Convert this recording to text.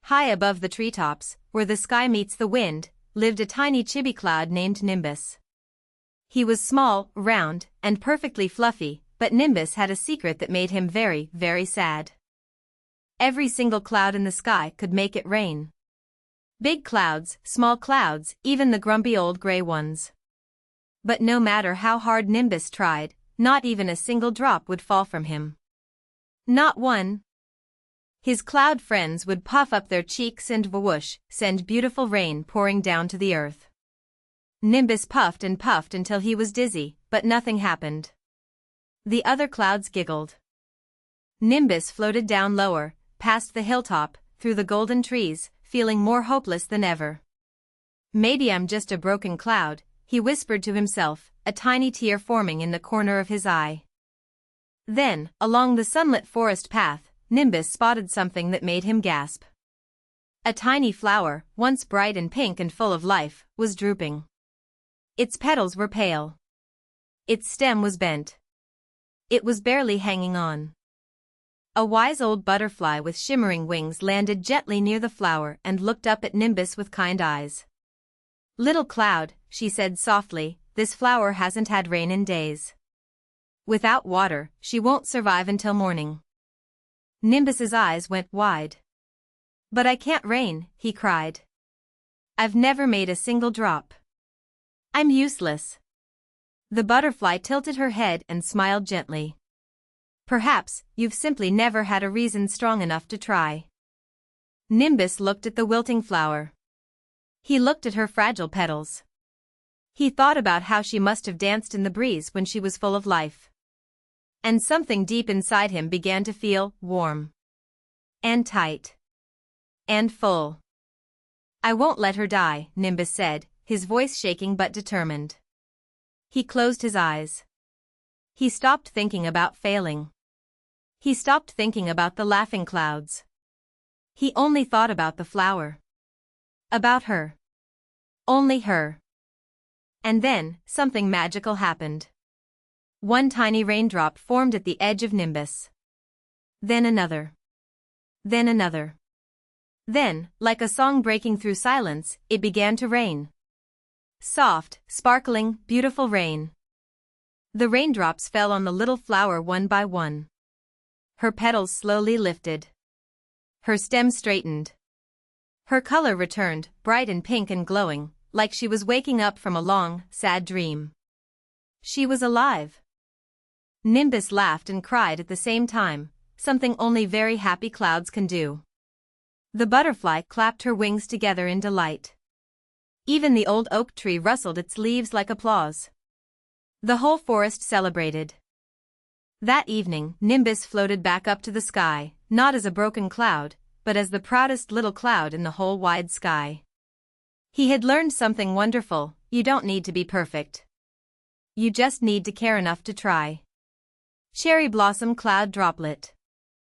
high above the treetops, where the sky meets the wind, lived a tiny chibi cloud named Nimbus. He was small, round, and perfectly fluffy, but Nimbus had a secret that made him very, very sad. Every single cloud in the sky could make it rain. Big clouds, small clouds, even the grumpy old gray ones. But no matter how hard Nimbus tried, not even a single drop would fall from him. Not one. His cloud friends would puff up their cheeks and whoosh, send beautiful rain pouring down to the earth. Nimbus puffed and puffed until he was dizzy, but nothing happened. The other clouds giggled. Nimbus floated down lower, past the hilltop, through the golden trees, feeling more hopeless than ever. Maybe I'm just a broken cloud, he whispered to himself, a tiny tear forming in the corner of his eye. Then, along the sunlit forest path, Nimbus spotted something that made him gasp. A tiny flower, once bright and pink and full of life, was drooping. Its petals were pale. Its stem was bent. It was barely hanging on. A wise old butterfly with shimmering wings landed gently near the flower and looked up at Nimbus with kind eyes. "Little cloud," she said softly, "this flower hasn't had rain in days. Without water, she won't survive until morning." Nimbus's eyes went wide. "But I can't rain," he cried. "I've never made a single drop. I'm useless." The butterfly tilted her head and smiled gently. "Perhaps you've simply never had a reason strong enough to try." Nimbus looked at the wilting flower. He looked at her fragile petals. He thought about how she must have danced in the breeze when she was full of life. And something deep inside him began to feel warm. And tight. And full. "I won't let her die," Nimbus said, his voice shaking but determined. He closed his eyes. He stopped thinking about failing. He stopped thinking about the laughing clouds. He only thought about the flower. About her. Only her. And then, something magical happened. One tiny raindrop formed at the edge of Nimbus. Then another. Then another. Then, like a song breaking through silence, it began to rain. Soft, sparkling, beautiful rain. The raindrops fell on the little flower one by one. Her petals slowly lifted. Her stem straightened. Her color returned, bright and pink and glowing, like she was waking up from a long, sad dream. She was alive. Nimbus laughed and cried at the same time, something only very happy clouds can do. The butterfly clapped her wings together in delight. Even the old oak tree rustled its leaves like applause. The whole forest celebrated. That evening, Nimbus floated back up to the sky, not as a broken cloud, but as the proudest little cloud in the whole wide sky. He had learned something wonderful: you don't need to be perfect. You just need to care enough to try. Cherry Blossom Cloud Droplet.